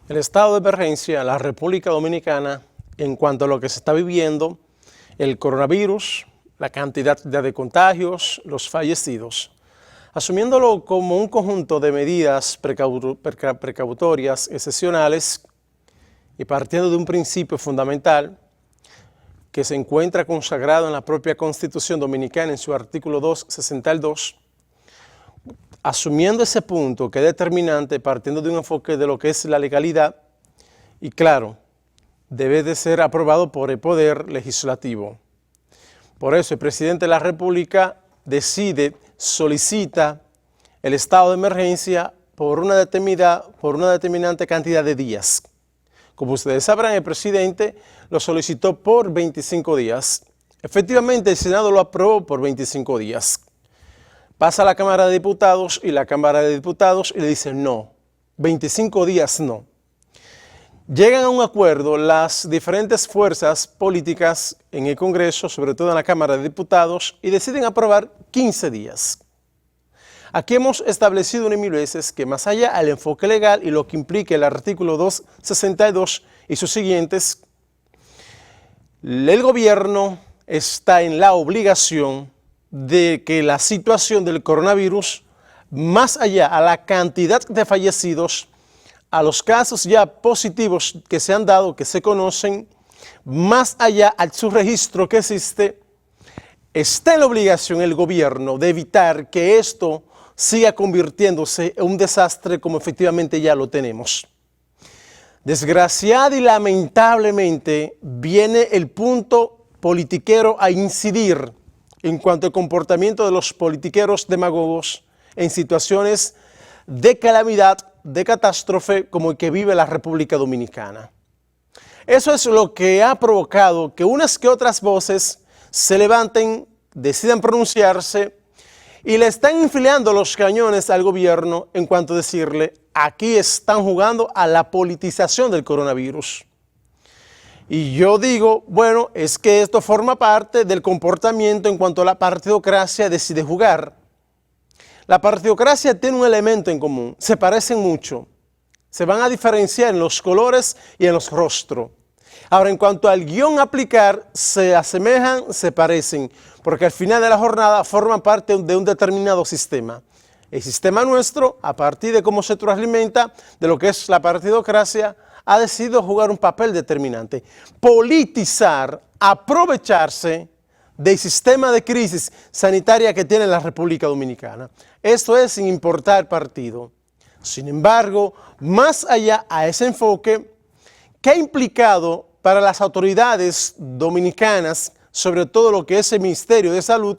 El estado de emergencia en la República Dominicana en cuanto a lo que se está viviendo, el coronavirus, la cantidad de contagios, los fallecidos, asumiéndolo como un conjunto de medidas precautorias excepcionales y partiendo de un principio fundamental que se encuentra consagrado en la propia Constitución Dominicana en su artículo 262, asumiendo ese punto que es determinante, partiendo de un enfoque de lo que es la legalidad, y claro, debe de ser aprobado por el Poder Legislativo. Por eso el presidente de la República solicita el estado de emergencia por una determinante cantidad de días. Como ustedes sabrán, el presidente lo solicitó por 25 días. Efectivamente, el Senado lo aprobó por 25 días. Pasa a la Cámara de Diputados y la Cámara de Diputados y le dice no, 25 días no. Llegan a un acuerdo las diferentes fuerzas políticas en el Congreso, sobre todo en la Cámara de Diputados, y deciden aprobar 15 días. Aquí hemos establecido una y mil veces que más allá del enfoque legal y lo que implica el artículo 262 y sus siguientes, el gobierno está en la obligación de que la situación del coronavirus, más allá a la cantidad de fallecidos, a los casos ya positivos que se han dado, que se conocen, más allá al subregistro que existe, está en la obligación el gobierno de evitar que esto siga convirtiéndose en un desastre como efectivamente ya lo tenemos. Desgraciada y lamentablemente viene el punto politiquero a incidir en cuanto al comportamiento de los politiqueros demagogos en situaciones de calamidad, de catástrofe como el que vive la República Dominicana. Eso es lo que ha provocado que unas que otras voces se levanten, decidan pronunciarse y le están enfilando los cañones al gobierno en cuanto a decirle, aquí están jugando a la politización del coronavirus. Y yo digo, bueno, es que esto forma parte del comportamiento en cuanto a la partidocracia decide jugar. La partidocracia tiene un elemento en común, se parecen mucho, se van a diferenciar en los colores y en los rostros. Ahora, en cuanto al guión a aplicar, se asemejan, se parecen, porque al final de la jornada forman parte de un determinado sistema. El sistema nuestro, a partir de cómo se alimenta de lo que es la partidocracia, ha decidido jugar un papel determinante. Politizar, aprovecharse del sistema de crisis sanitaria que tiene la República Dominicana. Esto es sin importar partido. Sin embargo, más allá a ese enfoque, ¿qué ha implicado para las autoridades dominicanas, sobre todo lo que es el Ministerio de Salud?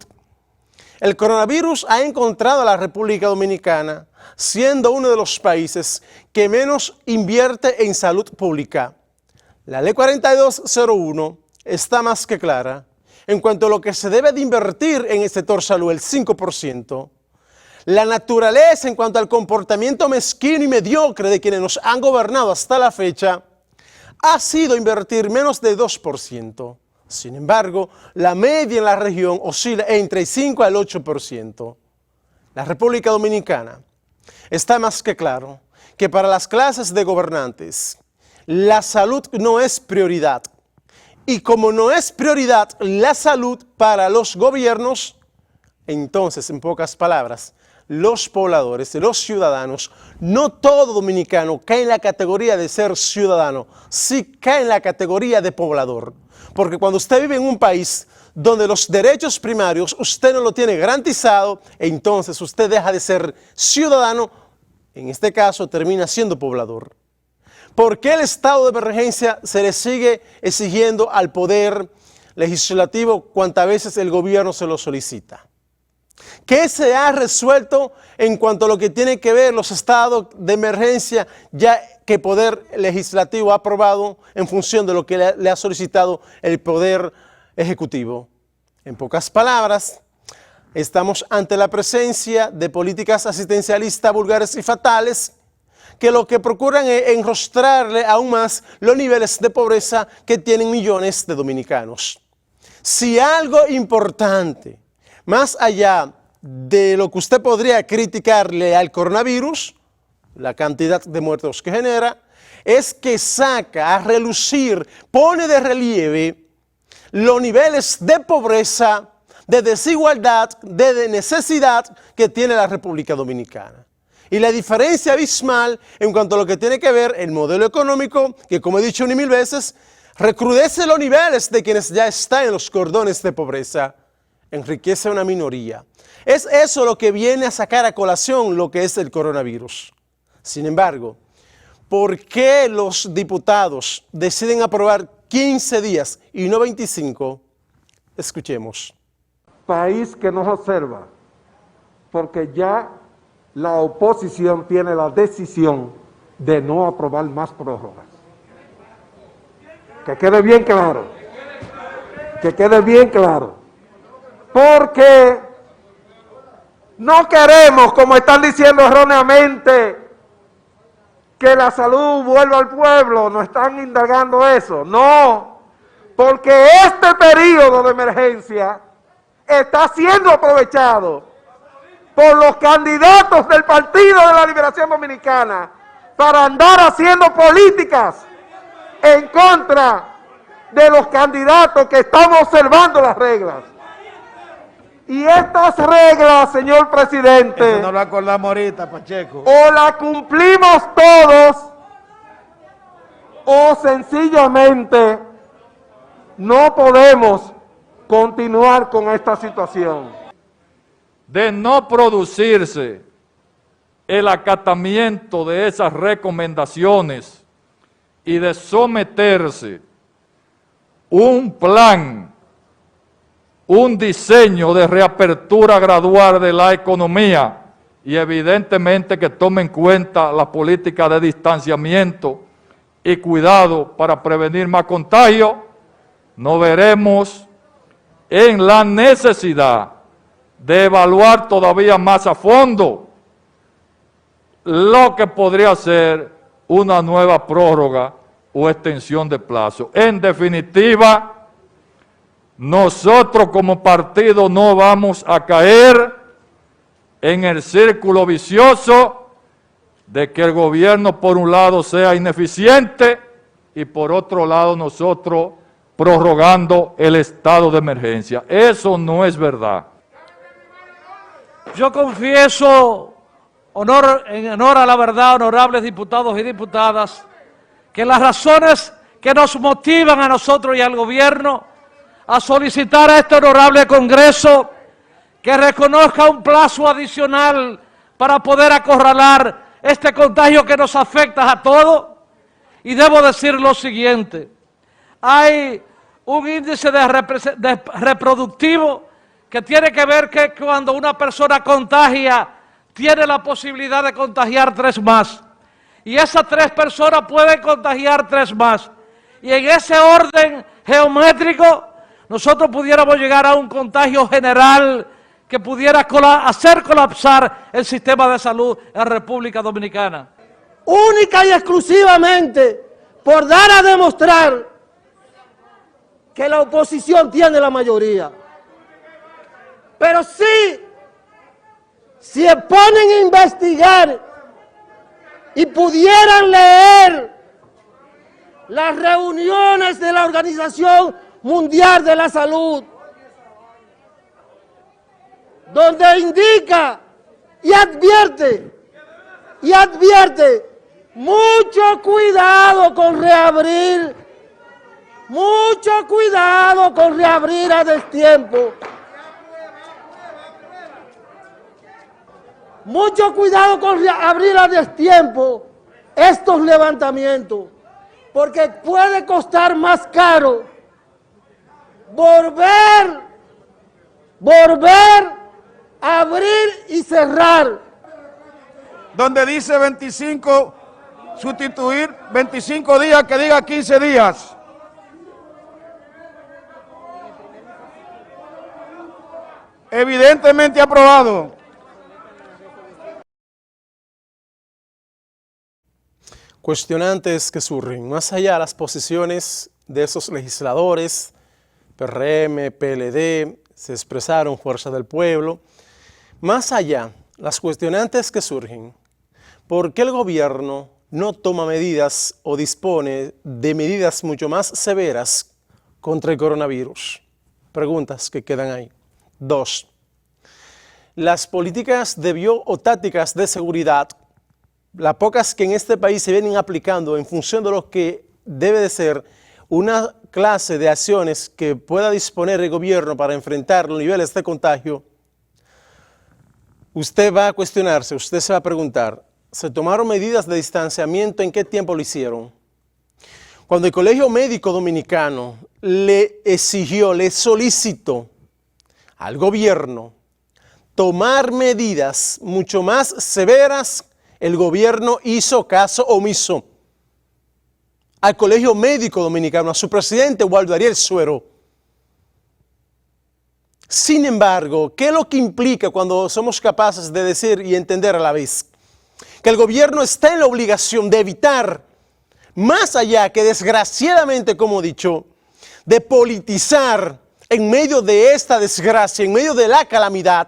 El coronavirus ha encontrado a la República Dominicana siendo uno de los países que menos invierte en salud pública. La Ley 4201 está más que clara en cuanto a lo que se debe de invertir en el sector salud, el 5%. La naturaleza en cuanto al comportamiento mezquino y mediocre de quienes nos han gobernado hasta la fecha ha sido invertir menos de 2%. Sin embargo, la media en la región oscila entre el 5 al 8%. La República Dominicana está más que claro que para las clases de gobernantes la salud no es prioridad. Y como no es prioridad la salud para los gobiernos, entonces, en pocas palabras, los pobladores, los ciudadanos, no todo dominicano cae en la categoría de ser ciudadano, sí cae en la categoría de poblador. Porque cuando usted vive en un país donde los derechos primarios usted no lo tiene garantizado, entonces usted deja de ser ciudadano, en este caso termina siendo poblador. ¿Por qué el estado de emergencia se le sigue exigiendo al Poder Legislativo cuantas veces el gobierno se lo solicita? ¿Qué se ha resuelto en cuanto a lo que tiene que ver los estados de emergencia ya que el Poder Legislativo ha aprobado en función de lo que le ha solicitado el Poder Ejecutivo? En pocas palabras, estamos ante la presencia de políticas asistencialistas vulgares y fatales que lo que procuran es enrostrarle aún más los niveles de pobreza que tienen millones de dominicanos. Si algo importante, más allá de lo que usted podría criticarle al coronavirus, la cantidad de muertos que genera, es que saca a relucir, pone de relieve los niveles de pobreza, de desigualdad, de necesidad que tiene la República Dominicana. Y la diferencia abismal en cuanto a lo que tiene que ver el modelo económico, que como he dicho ni mil veces, recrudece los niveles de quienes ya están en los cordones de pobreza, enriquece a una minoría. Es eso lo que viene a sacar a colación lo que es el coronavirus. Sin embargo, ¿por qué los diputados deciden aprobar 15 días y no 25? Escuchemos. País que nos observa, porque ya la oposición tiene la decisión de no aprobar más prórrogas. Que quede bien claro. Que quede bien claro. Porque no queremos, como están diciendo erróneamente, que la salud vuelva al pueblo. No están indagando eso. No, porque este periodo de emergencia está siendo aprovechado por los candidatos del Partido de la Liberación Dominicana para andar haciendo políticas en contra de los candidatos que están observando las reglas. Y estas reglas, señor presidente, eso no lo acordamos ahorita, Pacheco, o las cumplimos todos o sencillamente no podemos continuar con esta situación. De no producirse el acatamiento de esas recomendaciones y de someterse un plan, un diseño de reapertura gradual de la economía y evidentemente que tome en cuenta la política de distanciamiento y cuidado para prevenir más contagios, nos veremos en la necesidad de evaluar todavía más a fondo lo que podría ser una nueva prórroga o extensión de plazo. En definitiva, nosotros como partido no vamos a caer en el círculo vicioso de que el gobierno por un lado sea ineficiente y por otro lado nosotros prorrogando el estado de emergencia. Eso no es verdad. Yo confieso, en honor a la verdad, honorables diputados y diputadas, que las razones que nos motivan a nosotros y al gobierno a solicitar a este honorable Congreso que reconozca un plazo adicional para poder acorralar este contagio que nos afecta a todos, y debo decir lo siguiente: hay un índice de reproductivo que tiene que ver que cuando una persona contagia, tiene la posibilidad de contagiar 3 más. Y esas 3 personas pueden contagiar 3 más. Y en ese orden geométrico, nosotros pudiéramos llegar a un contagio general que pudiera hacer colapsar el sistema de salud en República Dominicana. Única y exclusivamente por dar a demostrar que la oposición tiene la mayoría. Pero sí, si se ponen a investigar y pudieran leer las reuniones de la Organización Mundial de la Salud, donde indica y advierte, mucho cuidado con reabrir, a destiempo. Mucho cuidado con abrir a destiempo estos levantamientos, porque puede costar más caro volver a abrir y cerrar. donde dice 25, sustituir 25 días que diga 15 días. Evidentemente aprobado. Cuestionantes que surgen, más allá de las posiciones de esos legisladores, PRM, PLD, se expresaron Fuerza del Pueblo, más allá, las cuestionantes que surgen, ¿por qué el gobierno no toma medidas o dispone de medidas mucho más severas contra el coronavirus? Preguntas que quedan ahí. 2. Las políticas de o tácticas de seguridad, las pocas que en este país se vienen aplicando en función de lo que debe de ser una clase de acciones que pueda disponer el gobierno para enfrentar los niveles de contagio, usted va a cuestionarse, usted se va a preguntar, ¿se tomaron medidas de distanciamiento? ¿En qué tiempo lo hicieron? Cuando el Colegio Médico Dominicano le exigió, le solicitó al gobierno tomar medidas mucho más severas, el gobierno hizo caso omiso al Colegio Médico Dominicano, a su presidente Waldo Ariel Suero. Sin embargo, ¿qué es lo que implica cuando somos capaces de decir y entender a la vez? Que el gobierno está en la obligación de evitar, más allá que desgraciadamente, como he dicho, de politizar en medio de esta desgracia, en medio de la calamidad.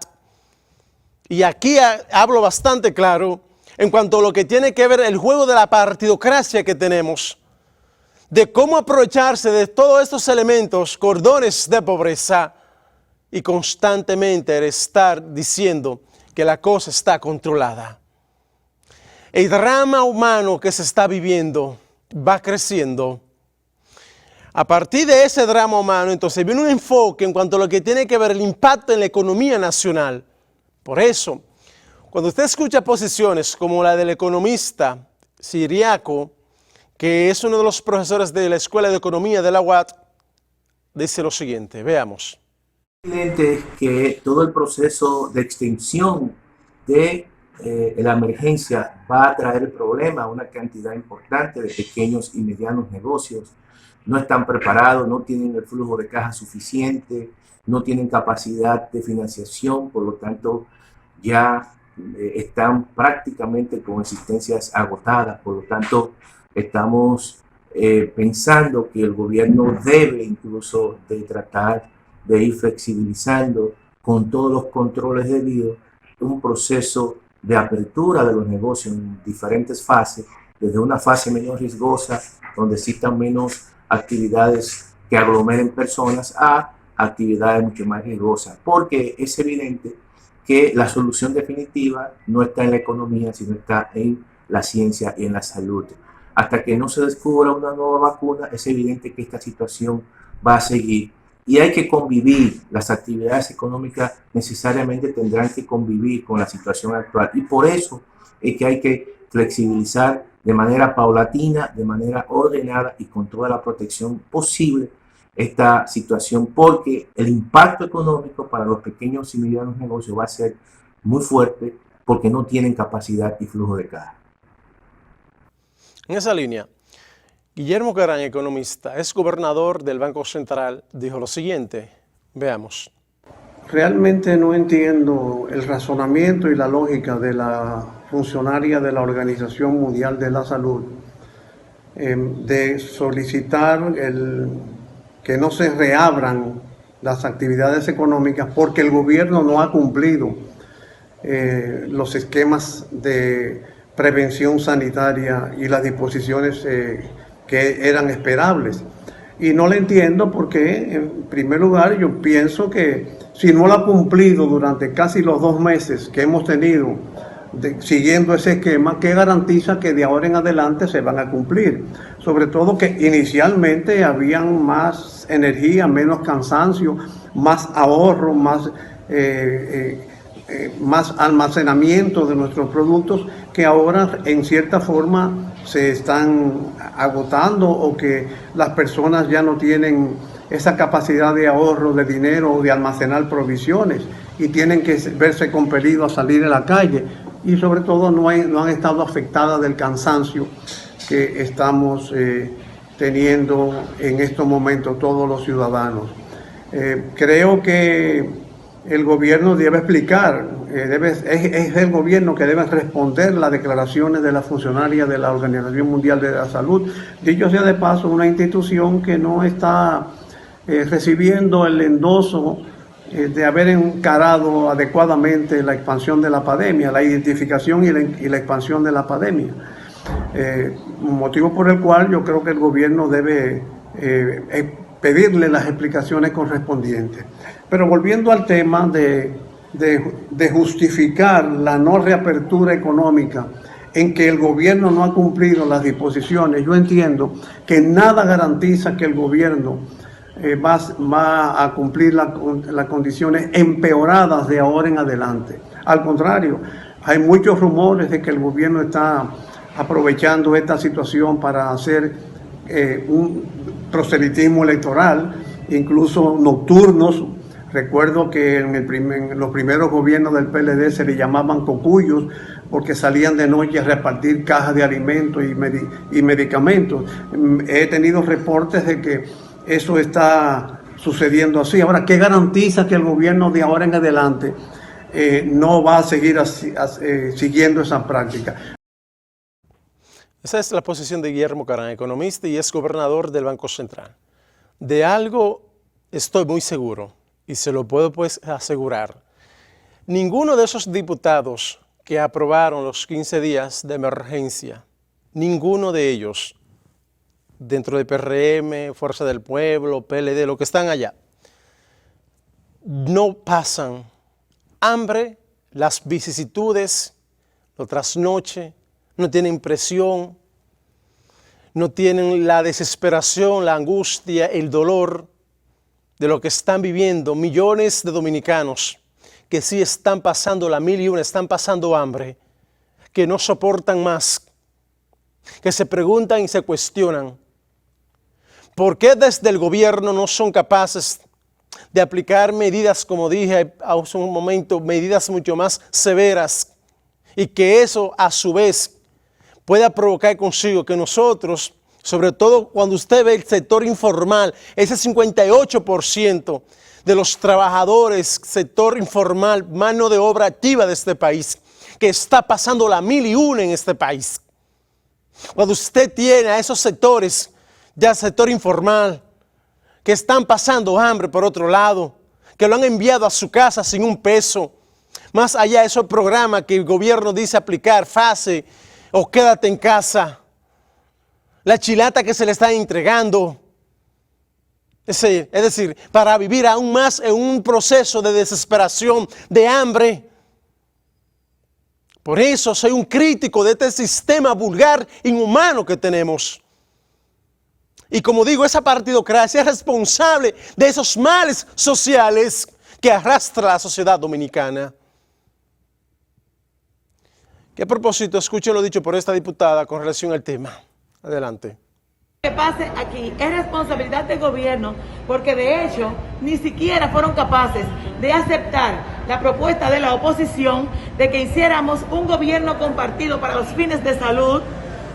Y aquí hablo bastante claro en cuanto a lo que tiene que ver el juego de la partidocracia que tenemos, de cómo aprovecharse de todos estos elementos, cordones de pobreza, y constantemente estar diciendo que la cosa está controlada. El drama humano que se está viviendo va creciendo. A partir de ese drama humano, entonces viene un enfoque en cuanto a lo que tiene que ver el impacto en la economía nacional. Por eso, cuando usted escucha posiciones como la del economista Siriaco, que es uno de los profesores de la Escuela de Economía de la UAT, dice lo siguiente, veamos. Es evidente que todo el proceso de extensión de la emergencia va a traer problemas a una cantidad importante de pequeños y medianos negocios. No están preparados, no tienen el flujo de caja suficiente, no tienen capacidad de financiación, por lo tanto ya están prácticamente con existencias agotadas. Por lo tanto, estamos pensando que el gobierno debe incluso de tratar de ir flexibilizando con todos los controles debidos un proceso de apertura de los negocios en diferentes fases, desde una fase menos riesgosa, donde existan menos actividades que aglomeren personas, a actividades mucho más riesgosas, porque es evidente que la solución definitiva no está en la economía, sino está en la ciencia y en la salud. Hasta que no se descubra una nueva vacuna, es evidente que esta situación va a seguir. Y hay que convivir, las actividades económicas necesariamente tendrán que convivir con la situación actual. Y por eso es que hay que flexibilizar de manera paulatina, de manera ordenada y con toda la protección posible esta situación, porque el impacto económico para los pequeños y medianos negocios va a ser muy fuerte porque no tienen capacidad y flujo de caja. En esa línea, Guillermo Caraña, economista, es gobernador del Banco Central, dijo lo siguiente, veamos. Realmente no entiendo el razonamiento y la lógica de la funcionaria de la Organización Mundial de la Salud de solicitar que no se reabran las actividades económicas porque el gobierno no ha cumplido los esquemas de prevención sanitaria y las disposiciones que eran esperables. Y no le entiendo porque, en primer lugar, yo pienso que si no lo ha cumplido durante casi los 2 meses que hemos tenido siguiendo ese esquema, ¿qué garantiza que de ahora en adelante se van a cumplir? Sobre todo que inicialmente habían más energía, menos cansancio, más ahorro, más almacenamiento de nuestros productos que ahora en cierta forma se están agotando o que las personas ya no tienen esa capacidad de ahorro de dinero o de almacenar provisiones y tienen que verse compelidos a salir a la calle y sobre todo no han estado afectadas del cansancio que estamos teniendo en estos momentos todos los ciudadanos. Creo que el gobierno debe explicar, es el gobierno que debe responder las declaraciones de la funcionaria de la Organización Mundial de la Salud. Dicho sea de paso, una institución que no está recibiendo el endoso de haber encarado adecuadamente la expansión de la pandemia, la identificación y la expansión de la pandemia. Motivo por el cual yo creo que el gobierno debe pedirle las explicaciones correspondientes. Pero volviendo al tema de justificar la no reapertura económica en que el gobierno no ha cumplido las disposiciones, yo entiendo que nada garantiza que el gobierno va a cumplir las condiciones empeoradas de ahora en adelante. Al contrario, hay muchos rumores de que el gobierno está aprovechando esta situación para hacer un proselitismo electoral, incluso nocturnos. Recuerdo que en los primeros gobiernos del PLD se le llamaban cocuyos porque salían de noche a repartir cajas de alimentos y medicamentos. He tenido reportes de que eso está sucediendo así. Ahora, ¿qué garantiza que el gobierno de ahora en adelante no va a seguir siguiendo esa práctica? Esa es la posición de Guillermo Caram, economista y ex gobernador del Banco Central. De algo estoy muy seguro, y se lo puedo pues asegurar. Ninguno de esos diputados que aprobaron los 15 días de emergencia, ninguno de ellos, dentro de PRM, Fuerza del Pueblo, PLD, lo que están allá, no pasan hambre, las vicisitudes, lo trasnoche, no tienen presión, no tienen la desesperación, la angustia, el dolor de lo que están viviendo millones de dominicanos que sí están pasando la 1001, están pasando hambre, que no soportan más, que se preguntan y se cuestionan, ¿por qué desde el gobierno no son capaces de aplicar medidas, como dije hace un momento, medidas mucho más severas, y que eso a su vez pueda provocar consigo que nosotros, sobre todo cuando usted ve el sector informal, ese 58% de los trabajadores, sector informal, mano de obra activa de este país, que está pasando la 1001 en este país. Cuando usted tiene a esos sectores, ya sector informal, que están pasando hambre por otro lado, que lo han enviado a su casa sin un peso, más allá de esos programas que el gobierno dice aplicar, FASE o quédate en casa, la chilata que se le está entregando, es decir, para vivir aún más en un proceso de desesperación, de hambre. Por eso soy un crítico de este sistema vulgar, inhumano que tenemos. Y como digo, esa partidocracia es responsable de esos males sociales que arrastra la sociedad dominicana. ¿Qué propósito? Escuchen lo dicho por esta diputada con relación al tema. Adelante. Lo que pase aquí es responsabilidad del gobierno, porque de hecho ni siquiera fueron capaces de aceptar la propuesta de la oposición de que hiciéramos un gobierno compartido para los fines de salud,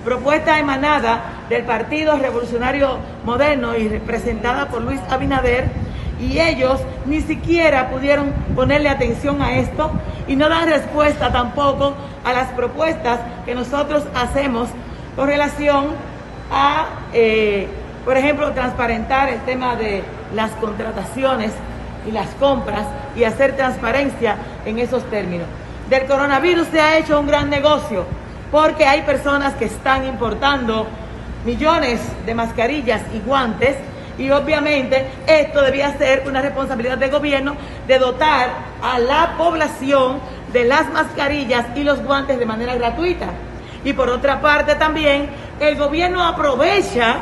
propuesta emanada del Partido Revolucionario Moderno y representada por Luis Abinader, y ellos ni siquiera pudieron ponerle atención a esto y no dan respuesta tampoco a las propuestas que nosotros hacemos con relación a, por ejemplo, transparentar el tema de las contrataciones y las compras y hacer transparencia en esos términos. Del coronavirus se ha hecho un gran negocio porque hay personas que están importando millones de mascarillas y guantes, y obviamente esto debía ser una responsabilidad del gobierno de dotar a la población de las mascarillas y los guantes de manera gratuita. Y por otra parte también el gobierno aprovecha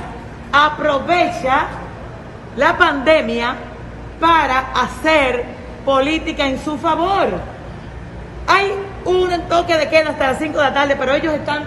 la pandemia para hacer política en su favor. Hay un toque de queda hasta las 5 de la tarde, pero ellos están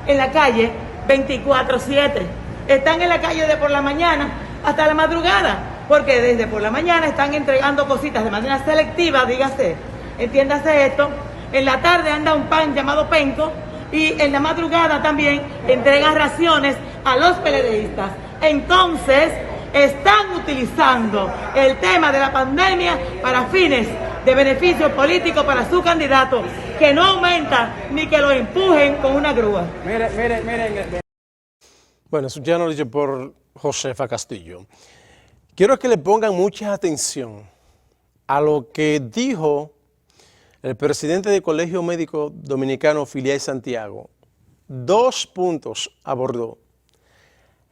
en la calle 24/7. Están en la calle de por la mañana hasta la madrugada, porque desde por la mañana están entregando cositas de manera selectiva, dígase, entiéndase esto. En la tarde anda un pan llamado penco, y en la madrugada también entregan raciones a los PLDistas. Entonces, están utilizando el tema de la pandemia para fines de beneficio político para su candidato, que no aumenta ni que lo empujen con una grúa. Miren. Bueno, eso ya lo dicho por Josefa Castillo. Quiero que le pongan mucha atención a lo que dijo el presidente del Colegio Médico Dominicano, Filiay Santiago, 2 puntos abordó.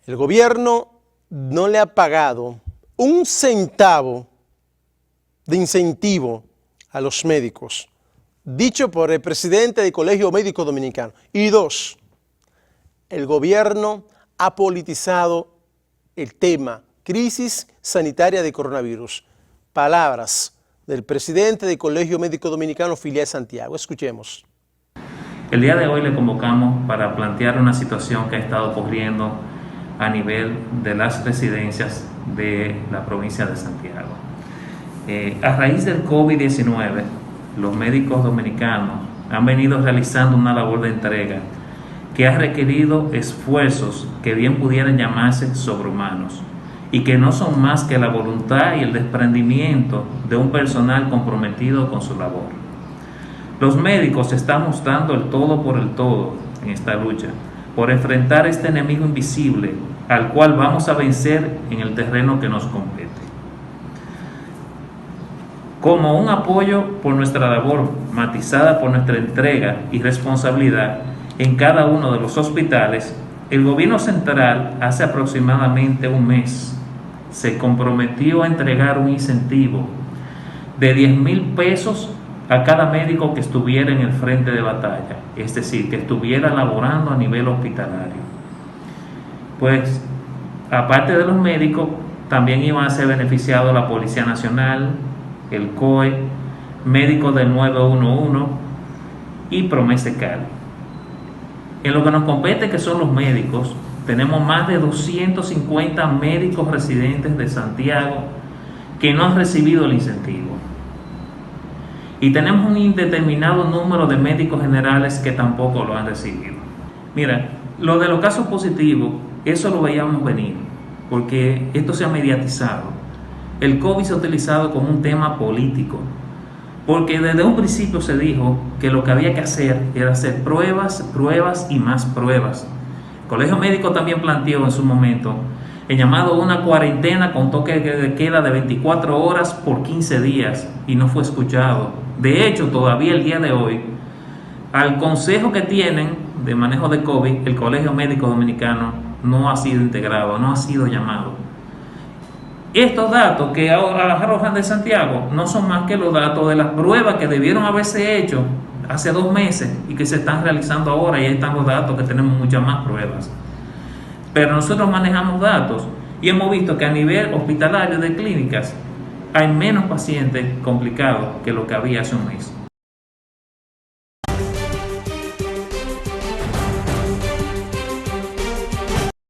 El gobierno no le ha pagado un centavo de incentivo a los médicos, dicho por el presidente del Colegio Médico Dominicano. Y 2, el gobierno ha politizado el tema crisis sanitaria de coronavirus. Palabras del presidente del Colegio Médico Dominicano, filial Santiago. Escuchemos. El día de hoy le convocamos para plantear una situación que ha estado ocurriendo a nivel de las residencias de la provincia de Santiago. A raíz del COVID-19, los médicos dominicanos han venido realizando una labor de entrega que ha requerido esfuerzos que bien pudieran llamarse sobrehumanos y que no son más que la voluntad y el desprendimiento de un personal comprometido con su labor. Los médicos estamos dando el todo por el todo en esta lucha, por enfrentar este enemigo invisible al cual vamos a vencer en el terreno que nos compete. Como un apoyo por nuestra labor, matizada por nuestra entrega y responsabilidad en cada uno de los hospitales, el gobierno central hace aproximadamente un mes se comprometió a entregar un incentivo de 10,000 pesos a cada médico que estuviera en el frente de batalla, es decir, que estuviera laborando a nivel hospitalario. Pues, aparte de los médicos, también iban a ser beneficiados la Policía Nacional, el COE, médicos del 911 y Promesecal. En lo que nos compete, que son los médicos, tenemos más de 250 médicos residentes de Santiago que no han recibido el incentivo. Y tenemos un indeterminado número de médicos generales que tampoco lo han recibido. Mira, lo de los casos positivos, eso lo veíamos venir, porque esto se ha mediatizado. El COVID se ha utilizado como un tema político, porque desde un principio se dijo que lo que había que hacer era hacer pruebas, pruebas y más pruebas. El Colegio Médico también planteó en su momento el llamado una cuarentena con toque de queda de 24 horas por 15 días y no fue escuchado. De hecho, todavía el día de hoy, al consejo que tienen de manejo de COVID, el Colegio Médico Dominicano no ha sido integrado, no ha sido llamado. Estos datos que ahora arrojan de Santiago no son más que los datos de las pruebas que debieron haberse hecho hace 2 meses y que se están realizando ahora, y ahí están los datos que tenemos muchas más pruebas. Pero nosotros manejamos datos y hemos visto que a nivel hospitalario de clínicas hay menos pacientes complicados que lo que había hace un mes.